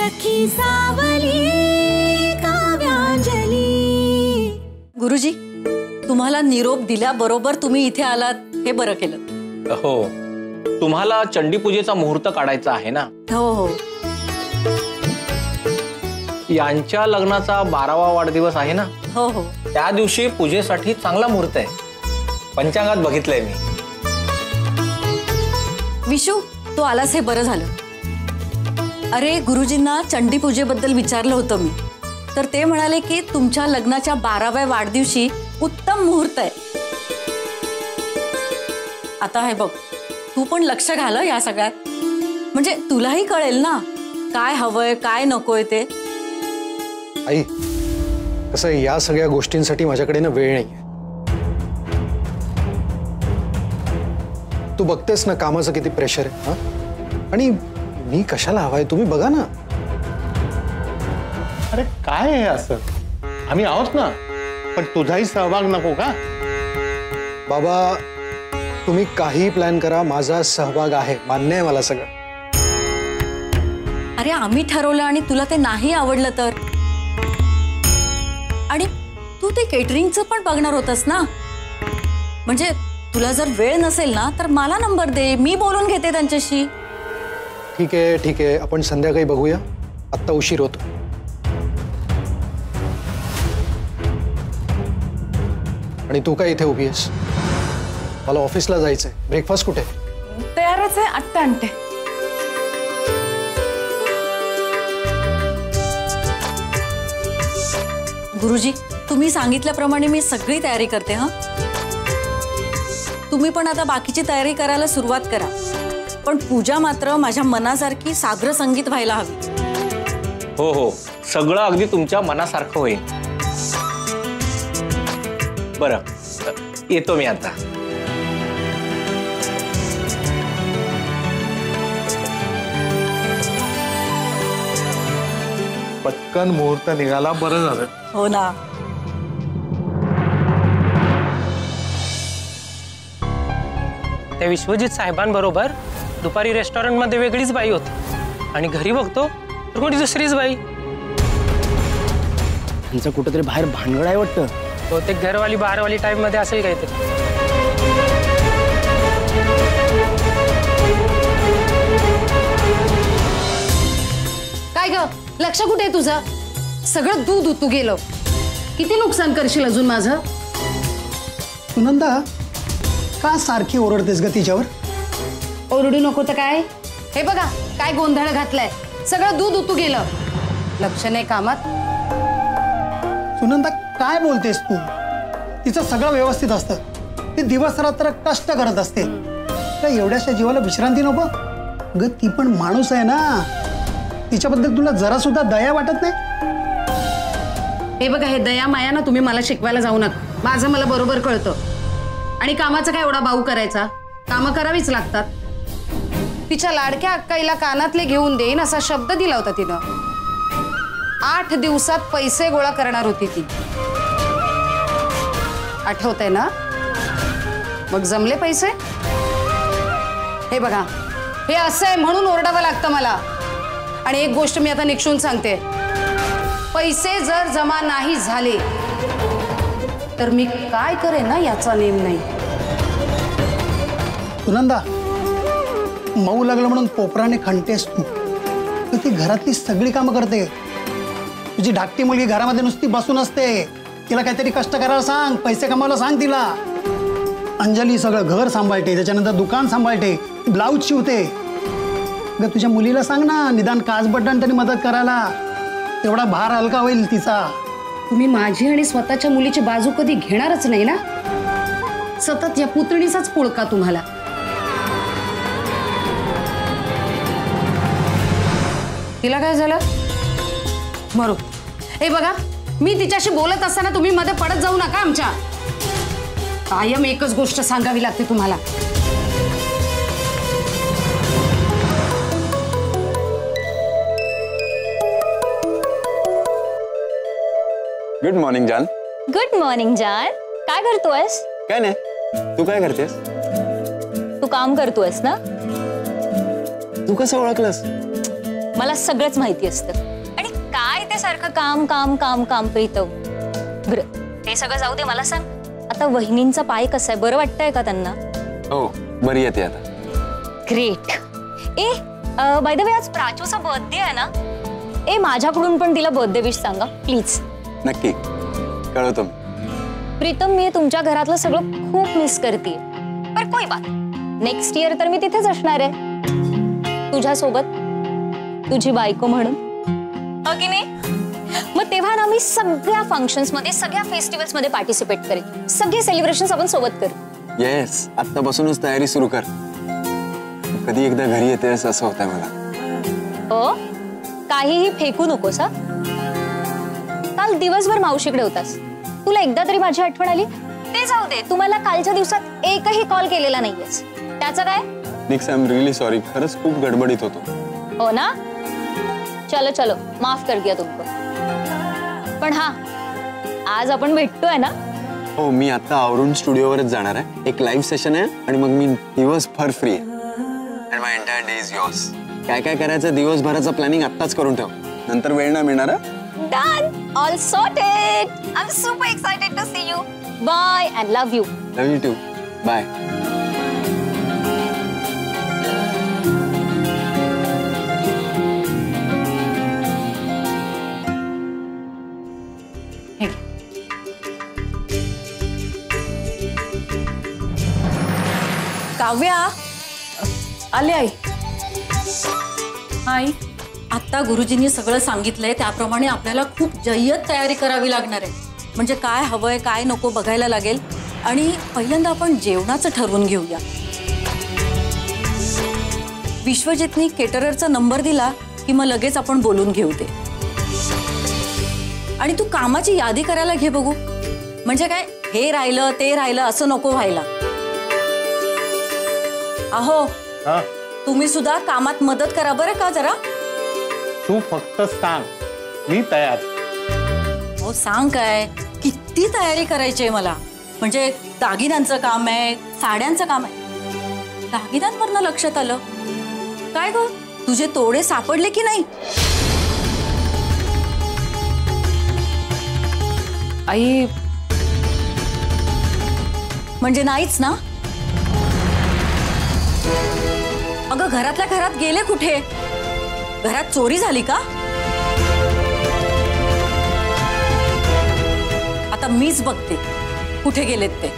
सखी सावली काव्यांजली। गुरुजी, तुम्हाला निरोप दिल्याबरोबर तुम्ही इथे आलात हे बरं केलं। हो, तुम्हाला चंडीपूजेचा मुहूर्त काढायचा आहे ना? हो हो। यांच्या लग्नाचा 12वा वाढदिवस आहे ना? हो हो। त्या दिवशी पूजेसाठी चांगला मुहूर्त आहे, पंचांगात बघितलंय मी। विशू, तू आलास हे बरं झालं। अरे, गुरुजींना चंडीपूजेबद्दल विचारलं होतं मी, तर ते म्हणाले की तुमच्या लग्नाच्या 12व्या वाढदिवशी उत्तम मुहूर्त आहे। आता हे बघ, तू पण लक्ष घाल या सगळ्यात, म्हणजे तुलाही कळेल ना काय हवंय काय नकोय ते। आई, कसं या सगळ्या गोष्टींसाठी माझ्याकडे ना वेळ नाहीये। तू बघतेस ना कामाचं किती प्रेशर आहे। आणि मी कशाला हवाय तुम्ही बघा ना। अरे काय आहे असं? आम्ही आहोत ना, पण तुझाही सहभाग नको का? बाबा, तुम्ही काही प्लॅन करा, माझा सहभाग आहे, मान्य आहे मला सगळं। अरे, आम्ही ठरवलं आणि तुला ते नाही आवडलं तर? आणि तू ते केटरिंगचं पण बघणार होतस ना? म्हणजे तुला जर वेळ नसेल ना तर मला नंबर दे, मी बोलून घेते त्यांच्याशी। ठीक आहे, आपण संध्याकाळी बघूया, आत्ता उशीर होतो। आणि तू काय इथे उभी आहेस? मला ऑफिसला जायचंय, ब्रेकफास्ट कुठे? तयारच आहे, आत्ता आणते। गुरुजी, तुम्ही सांगितल्याप्रमाणे मी सगळी तयारी करते। हा, तुम्ही पण आता बाकीची तयारी करायला सुरुवात करा, पण पूजा मात्र माझ्या मनासारखी साग्र संगीत व्हायला हवी। हो हो, सगळं अगदी तुमच्या मनासारखं होईल। बरं, येतो मी आता। पटकन मुहूर्त निघाला, बरं झालं। हो ना। त्या विश्वजित साहेबांबरोबर दुपारी रेस्टॉरंटमध्ये वेगळीच बाई होती आणि घरी बघतो तर कोणी दुसरीच बाई। त्यांचं कुठेतरी बाहेर भानगड आहे वाटतं। बहुतेक घरवाली बाहेरवाली टाइम मध्ये असेल काहीतरी। काय ग, लक्ष कुठे आहे तुझं? सगळं दूध उतू गेलं, किती नुकसान करशील अजून माझं? सुनंदा, का सारखी ओरडतेस ग तिच्यावर? ओरडू नको तर काय? हे बघा काय गोंधळ घातलाय, सगळं दूध उतू गेलं, लक्ष नाही कामात। सुनंदा, काय बोलतेस तू? तिचं सगळं व्यवस्थित असतं, ती दिवस रात्र कष्ट करत असते, त्या एवढ्याशा जीवाला विश्रांती नको ग? ती पण माणूस आहे ना, तिच्याबद्दल तुला जरा सुद्धा दया वाटत नाही? हे बघा, हे दया माया ना तुम्ही मला शिकवायला जाऊ नका, माझं मला बरोबर कळतं। आणि कामाचा काय एवढा बाऊ करायचा, कामं करावीच लागतात। तिच्या लाडक्या अक्काईला कानातले घेऊन देईन असा शब्द दिला होता तिनं। 8 दिवसात पैसे गोळा करणार होती ती, आठवतंय ना? मग जमले पैसे? हे बघा, हे असं आहे म्हणून ओरडावं लागतं मला। आणि एक गोष्ट मी आता निक्षून सांगते, पैसे जर जमा नाही झाले तर मी काय करेन ना याचा नेम नाही। सुनंदा, मऊ लागलं म्हणून पोपराने खणतेस तू, तर ती घरातली सगळी कामं करते। तुझी धाकटी मुलगी घरामध्ये नुसती बसून असते, तिला काहीतरी कष्ट करायला सांग, पैसे कमावला सांग तिला। अंजली सगळं घर सांभाळते, त्याच्यानंतर दुकान सांभाळते, ब्लाऊज शिवते। ग तुझ्या मुलीला सांग ना, निदान काच बटन तरी मदत करायला, तेवढा भार हलका होईल तिचा। तुम्ही माझी आणि स्वतःच्या मुलीची बाजू कधी घेणारच नाही ना, सतत या पुतणीचाच पुळका तुम्हाला। तिला काय झालं? मरो, हे बघा, मी तिच्याशी बोलत असताना तुम्ही मध्ये पडत जाऊ नका आमच्या। कायम एकच गोष्ट सांगावी लागते तुम्हाला। गुड मॉर्निंग जान। गुड मॉर्निंग जान, काय करतोयस? काय नाही, तू काय करतेस? तू काम करतोयस ना? तू कसं ओळखलंस? मला सगळंच माहिती असतं. आणि काय ते सारखं काम काम काम काम प्रीतम. बरं ते सगळं जाऊ दे, मला सांग आता वहिनींचा पाय कसा आहे, बरं वाटतंय का त्यांना? हो बरी येते आता. Great. A by the way आज प्राचूचा बर्थडे आहे ना? ए माझ्याकडून पण तिला बर्थडे विश सांगा प्लीज. नक्की कळवतो मी. प्रीतम मी तुमच्या घरातलं सगळं खूप मिस करते. पर कोई बात, नेक्स्ट इयर तर मी तिथेच असणार आहे तुझ्यासोबत, तुझी बायको म्हणून, हो की नाही? मग तेव्हा ना मी सगळ्या फंक्शन्स मध्ये, सगळ्या फेस्टिवल्स मध्ये पार्टिसिपेट करेन. सगळे सेलिब्रेशन्स आपण सोबत करू. येस, आत्तापासूनच तयारी सुरू कर. कधी एकदा घरी येतेस असं होतंय मला. हो, काहीही फेकू नकोस हा. काल दिवसभर मावशीकडे होतास, तुला एकदा तरी माझी आठवण आली? ते जाऊ दे, तुम्हाला कालच्या दिवसात एकही कॉल केलेला नाहीयेस, त्याचं काय? निक्स, आय एम रियली सॉरी. खरंच खूप गडबडीत होतो. हो ना? चलो चलो, माफ कर दिया तुमको. पण हा, आज आपण भेटतोय ना? हो, मी आता आवरून स्टुडिओवरच जाणार आहे. एक लाईव्ह सेशन आहे आणि मग मी दिवसभर फ्री आहे. And my entire day is yours. काय काय करायचं दिवसभराचं प्लॅनिंग आत्ताच करून ठेव, नंतर वेळ नाही मिळणार. Done, all sorted. I'm super excited to see you. Bye and love you. Love you too. Bye. Kavya, आले आई. आई आता गुरुजींनी सगळं सांगितलंय त्याप्रमाणे आपल्याला खूप जय्यत तयारी करावी लागणार आहे. म्हणजे काय हवंय काय नको बघायला लागेल. आणि पहिल्यांदा आपण जेवणाचं ठरवून घेऊया. विश्वजितनी केटररचा नंबर दिला की मग लगेच आपण बोलून घेऊ ते. आणि तू कामाची यादी करायला घे बघू. म्हणजे काय हे राहिलं ते राहिलं असं नको व्हायला. अहो तुम्ही सुद्धा कामात मदत करा बरं का जरा. तू फक्त सांग, मी तयार. हो सांग काय, किती तयारी करायची आहे मला. म्हणजे दागिन्यांचं काम आहे, साड्यांचं काम आहे. दागिन्यांवरनं लक्षात आलं. काय ग तुझे तोडे सापडले की नाही? आई म्हणजे नाहीच ना? अगं घरातल्या घरात गेले कुठे? घरात चोरी झाली का? आता मीच बघते कुठे गेलेत ते.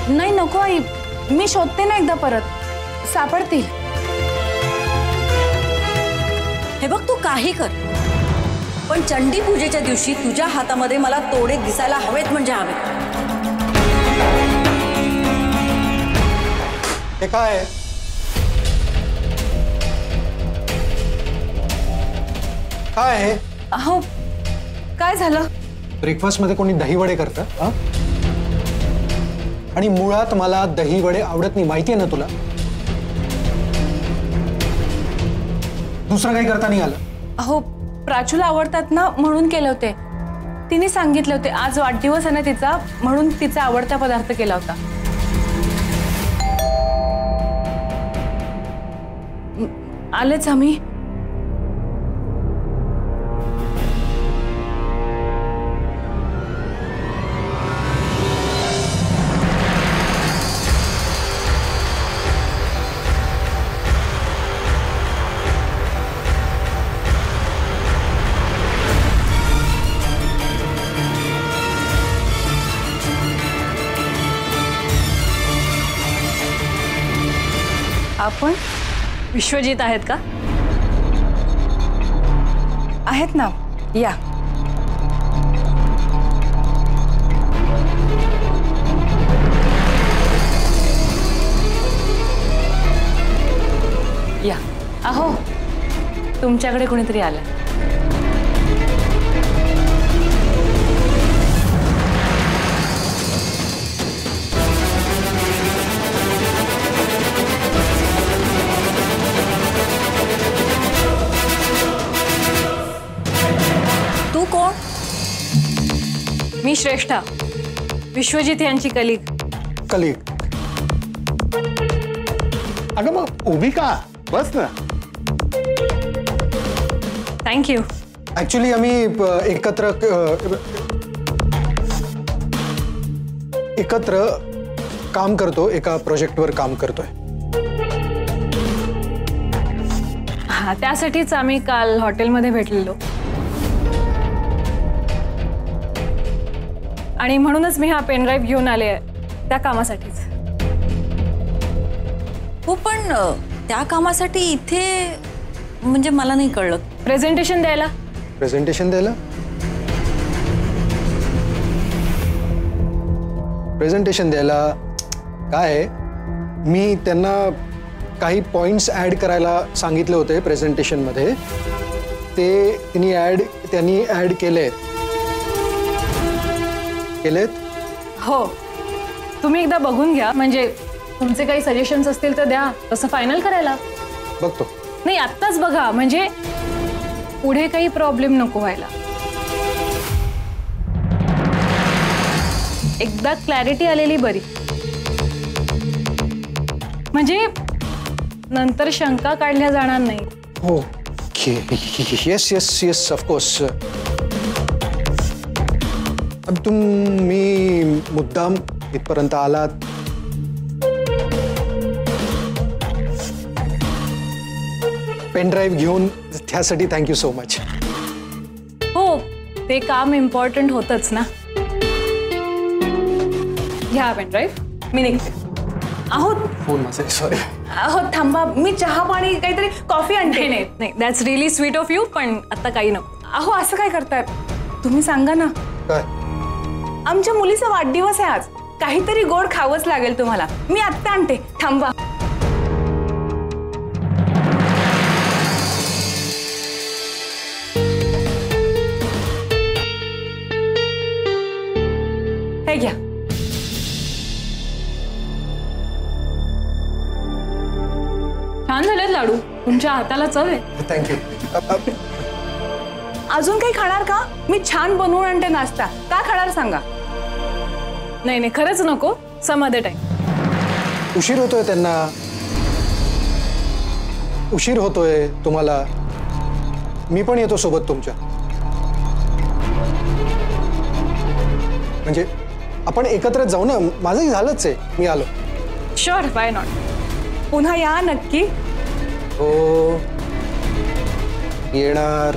नाही नको आई, मी शोधते ना एकदा परत, सापडतील. हे बघ तू काही कर, पण चंडी पूजेच्या दिवशी तुझ्या हातामध्ये मला तोडे दिसायला हवेत म्हणजे हवेत. हे काय? काय आहे? अहो काय झालं? ब्रेकफास्ट मध्ये कोणी दहीवडे करतं? आणि मुळात मला दहीवडे आवडत नाही, माहिती आहे ना तुला. दुसरं काही करता नाही आलं? अहो प्राचूला आवडतात ना म्हणून केले होते. तिने सांगितले होते आज वाढदिवस आहे ना तिचा, म्हणून तिचा आवडता पदार्थ केला होता. आलेच आम्ही. आपण विश्वजित आहेत का? आहेत ना, या. या. अहो तुमच्याकडे कोणीतरी आलं. तू कोण? मी श्रेष्ठा, विश्वजित यांची कलीग. अगं मग उभी का? बस ना. थँक्यू. ऍक्च्युली आम्ही एकत्र काम करतो, एका प्रोजेक्टवर काम करतोय. हा, त्यासाठीच आम्ही काल हॉटेलमध्ये भेटलेलो आणि म्हणूनच मी हा पेनड्राईव्ह घेऊन आले त्या कामासाठीच. हो, पण त्या कामासाठी इथे म्हणजे मला नाही कळलं. प्रेझेंटेशन द्यायला. प्रेझेंटेशन द्यायला काय आहे, मी त्यांना काही पॉइंट्स ऍड करायला सांगितले होते प्रेझेंटेशन मध्ये. ते त्यांनी ऍड केलेत. हो, तुम्ही एकदा बघून घ्या, म्हणजे तुमचे काही सजेशन्स असतील तर द्या, तसं फायनल करायला. बघतो. नाही, आत्ताच बघा, म्हणजे पुढे काही प्रॉब्लेम नको व्हायला. एकदा क्लॅरिटी आलेली बरी, म्हणजे नंतर शंका काढल्या जाणार नाही. हो, येस येस येस, ऑफकोर्स. तुम्ही मुद्दाम इथपर्यंत आलात. पेनड्राईव्ह घेऊन, त्यासाठी थँक्यू सो मच. हो, ते काम इम्पॉर्टंट होतच ना. घ्या पेनड्राईव्ह, मी निघते. आहोत फोन माझा, सॉरी. अहो थांबा, मी चहा पाणी काहीतरी कॉफी आणते. नाही, that's really sweet of you, पण आता काही नको. अहो असं काय करताय तुम्ही, सांगा ना. काय? आमच्या मुलीचा वाढदिवस आहे आज, काहीतरी गोड खावंच लागेल तुम्हाला. मी आत्ता आणते, थांबा. हे घ्या. छान झालेत लाडू, तुमच्या हाताला चव आहे. थँक्यू. अजून काही खाणार का? मी छान बनवून आणते नाश्ता. का खाणार सांगा. नाही, खरंच नको, सम अदर टाइम. उशीर होतोय त्यांना, उशीर होतोय तुम्हाला. मी पण येतो सोबत तुमच्या. म्हणजे आपण एकत्र जाऊ ना. माझंही झालंच आहे, मी आलो. Sure, why not. पुन्हा या नक्की. हो, येणार.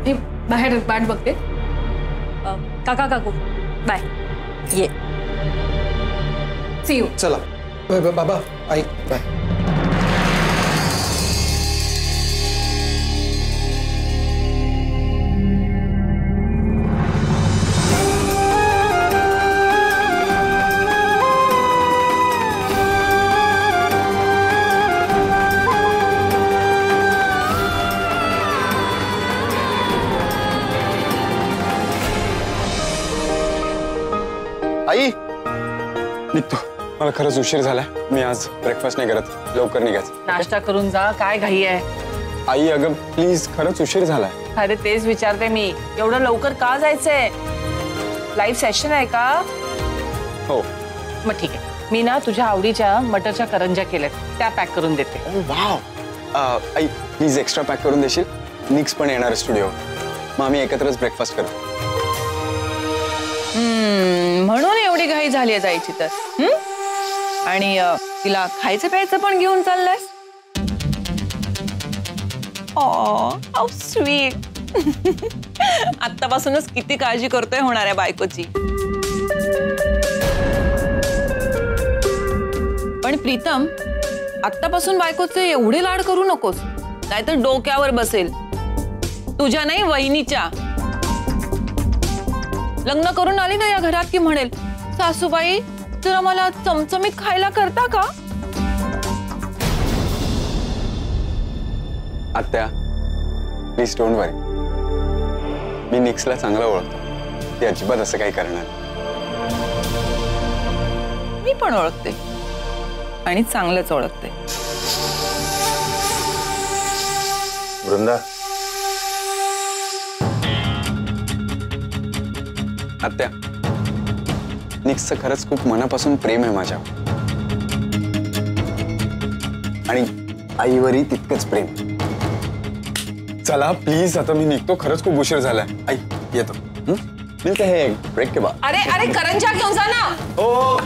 मी बाहेर वाट बघते. काका काकू बाय. ये. See you. चला. बाबा आई बाय. आई निघतो, मला खरंच उशीर झालाय. मी आज ब्रेकफास्ट नाही करत, लवकर निघायचं. नाश्ता करून जा, काय घाई आहे. आई अगं प्लीज, खरंच उशीर झालाय. अरे तेच विचारते मी, एवढं लवकर का जायचंय? लाईव्ह सेशन आहे का? हो. मग ठीक आहे, मी ना तुझ्या आवडीच्या मटरच्या करंज्या केल्यात, त्या पॅक करून देते. Wow. I please extra pack करून देशील. निक्स पण येणार स्टुडिओ, मग आम्ही एकत्रच ब्रेकफास्ट करू. म्हणून एवढी घाई झाली जायची तर. आणि तिला खायचं प्यायचं पण घेऊन चाललंयस? How sweet. आत्तापासूनच किती काळजी करतोय होणाऱ्या बायकोची. पण प्रीतम, आत्तापासून बायकोचे एवढे लाड करू नकोस, नाहीतर डोक्यावर बसेल. तुझ्या नाही, वहिनीच्या. लग्न करून आली ना या घरात की म्हणेल, सासूबाई जरा मला चमचमीत खायला करता का? आत्या प्लीज डोंट वरी. मी निक्सला चांगलं ओळखतो, ती अजिबात असं काही करणार. मी पण ओळखते आणि चांगलंच ओळखते. वृंदा, आत्या निक्सचं खरंच खूप मनापासून प्रेम आहे माझ्यावर. आणि आईवरही तितकंच प्रेम. चला प्लीज, आता मी निघतो, खरंच खूप उशीर झालाय. आई येतो. मिळते हे ब्रेक के बाद. अरे अरे करंजा घेऊन जा ना. ओ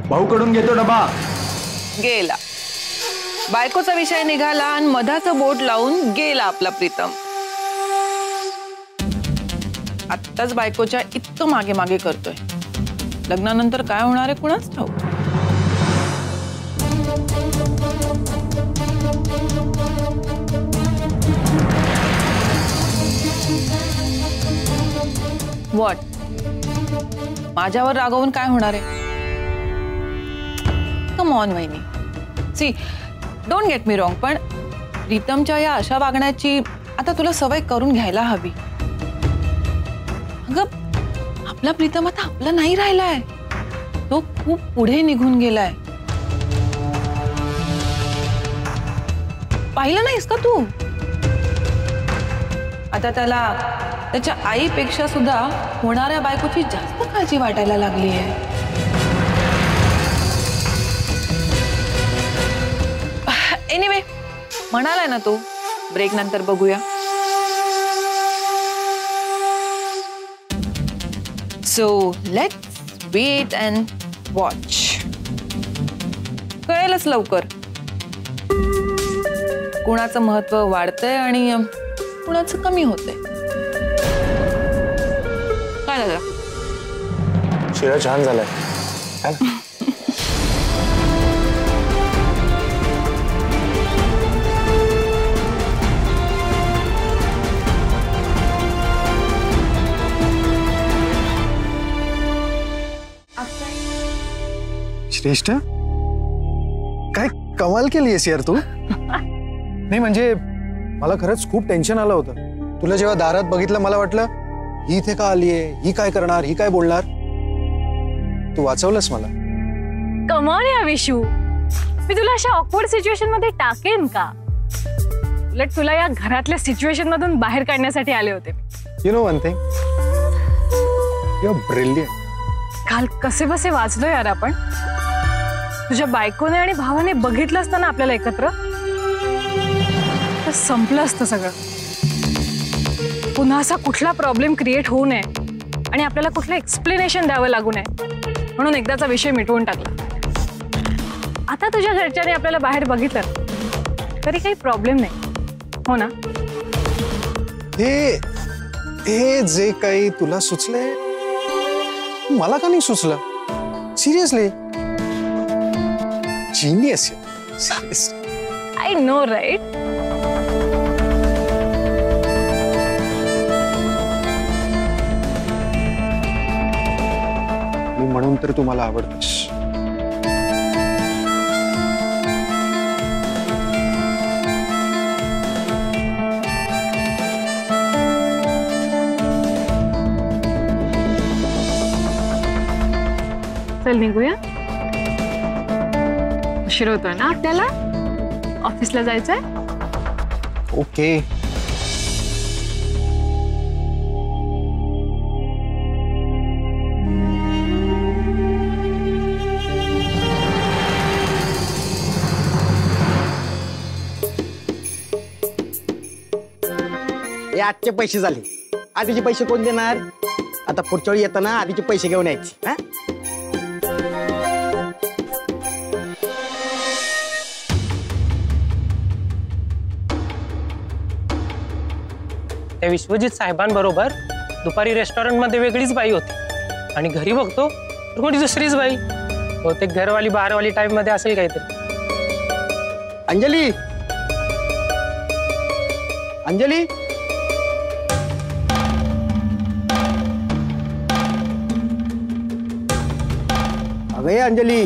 भाऊ कडून घेतो डबा. गेला बायकोचा विषय निघाला आणि मधाचं बोट लावून गेला आपला प्रीतम. आत्ताच बायकोच्या इतकं मागे मागे करतोय. लग्नानंतर काय होणार आहे कुणाच ठाऊक. व्हॉट? माझ्यावर रागवून काय होणार आहे? कम ऑन वहिनी. See, don't get me wrong, पण प्रीतमच्या या अशा वागण्याची आता तुला सवय करून घ्यायला हवी. अगं आपला प्रीतम आता आपला नाही राहिलाय. तो खूप पुढे निघून गेलाय. पाहिलं नाहीस का तू? आता त्याला त्याच्या आईपेक्षा सुद्धा होणाऱ्या बायकोची जास्त काळजी वाटायला लागली आहे. एनिवे, म्हणालाय ना तू, ब्रेक नंतर बघूया. So let's wait and watch. कळेलच लवकर कुणाचं महत्व वाढतंय आणि कुणाचं कमी होतंय. काय झालं? शिरा छान झालाय. श्रेष्ठ, काय कमाल केलीयस यार तू. नाही म्हणजे मला खरंच खूप टेन्शन आलं होतं. तुला जेव्हा दारात बघितलं मला वाटलं ही इथे का आलीये, ही काय करणार, ही काय बोलणार. तू वाचवलंस मला. कमाल या विशू. मी तुला अशा ऑकवर्ड सिच्युएशन मध्ये टाकेन का? उलट तुला या घरातल्या सिच्युएशन मधून बाहेर काढण्यासाठी आले होते. You know one thing, you are brilliant. काल कसे बसे वाचलो यार आपण. तुझ्या बायकोने आणि भावाने बघितलं असतं ना आपल्याला एकत्र, तर संपलं असतं सगळं. पुन्हा असा कुठला प्रॉब्लेम क्रिएट होऊ नये आणि आपल्याला कुठलं एक्सप्लेनेशन द्यावं लागू नये म्हणून एकदाचा विषय मिटवून टाकला. आता तुझ्या घरच्याने आपल्याला बाहेर बघितलं तरी काही प्रॉब्लेम नाही, हो ना? हे जे काही तुला सुचलंय मला का नाही सुचलं? Seriously genius. I know right. म्हणून तर तू मला आवडतेस. चल निघूया. उशीर होतोय ना आपल्याला, ऑफिसला जायचंय. ओके. आजचे पैसे झाले. आधीचे पैसे कोण देणार? आता पुढच्या वेळी येताना आधीचे पैसे घेऊन यायचे. हा, त्या विश्वजित साहेबांबरोबर दुपारी रेस्टॉरंटमध्ये वेगळीच बाई होती आणि घरी बघतो तर कोणी दुसरीच बाई. बहुतेक घरवाली बाहेरवाली टाईप मध्ये असेल काहीतरी. अंजली, अंजली, अगं अंजली,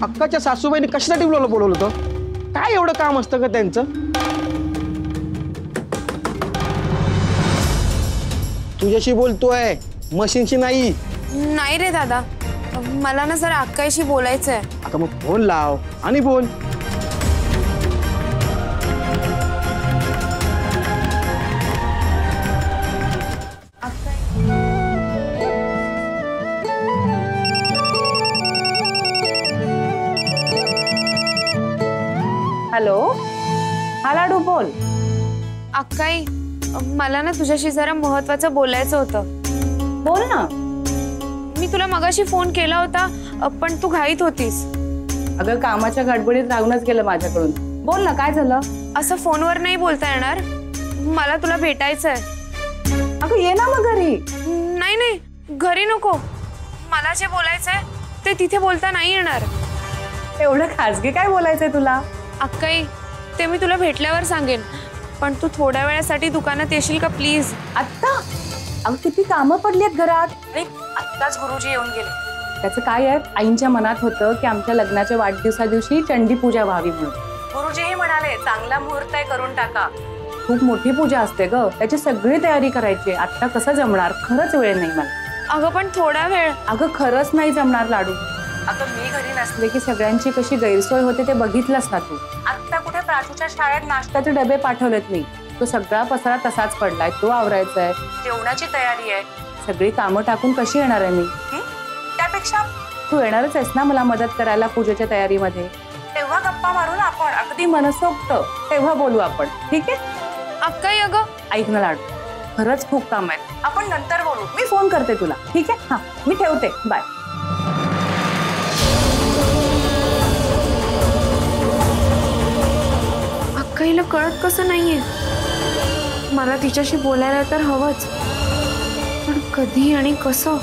अक्काच्या सासूबाईने कशासाठी बोलवलं होतं? काय एवढं काम असतं का त्यांचं? तुझ्याशी बोलतोय, मशीनशी नाही. नाही रे दादा, मला ना जरा अक्काशी बोलायचंय. आता मग फोन लाव आणि बोल. हॅलो, हा लाडू बोल. अक्काई, मला ना तुझ्याशी जरा महत्वाचं बोलायचं होतं. बोल ना. मी तुला मगाशी फोन केला होता, पण तू घाईत होतीस. अगं कामाच्या गडबडीत राहूनच गेलं माझ्याकडून. बोल ना, काय झालं? असं फोनवर नाही बोलता येणार, मला तुला भेटायचंय. अगं ये ना मग घरी. नाही नाही, घरी नको. मला जे बोलायचंय ते तिथे बोलता नाही येणार. एवढं खासगी काय बोलायचंय तुला? अक्काई, ते मी तुला भेटल्यावर सांगेन, पण तू थोड्या वेळासाठी दुकानात येशील का प्लीज? आत्ता? अगं किती कामं पडली आहेत घरात. आणि आत्ताच गुरुजी येऊन गेले. त्याचं काय आहे, आईंच्या मनात होतं की आमच्या लग्नाच्या वाढदिवसा दिवशी चंडी पूजा व्हावी म्हणून. गुरुजीही म्हणाले चांगला मुहूर्त आहे, करून टाका. खूप मोठी पूजा असते ग, त्याची सगळी तयारी करायची. आता कसं जमणार, खरंच वेळ नाही मला. अगं पण थोडा वेळ. अगं खरंच नाही जमणार लाडू. अगं मी घरी असले की सगळ्यांची कशी गैरसोय होते ते बघितलंस ना तू. आत्ता कुठे प्राचूच्या शाळेत नाश्त्याचे डबे पाठवलेत मी. तो सगळा पसारा तसाच पडलाय, तो आवरायचा आहे. जेवणाची तयारी आहे. सगळी कामं टाकून कशी येणार आहे मी? त्यापेक्षा तू येणारच आहेस ना मला मदत करायला पूजेच्या तयारीमध्ये? तेव्हा गप्पा मारून आपण अगदी मनसोक्त तेव्हा बोलू आपण, ठीक आहे? अक्काई अगं ऐक ना लाडू, खरंच खूप काम आहे, आपण नंतर बोलू. मी फोन करते तुला, ठीक आहे? हा, मी ठेवते, बाय. अक्काईला कळत कसं नाहीये? मला तिच्याशी बोलायला तर हवंच, पण कधी आणि कसं?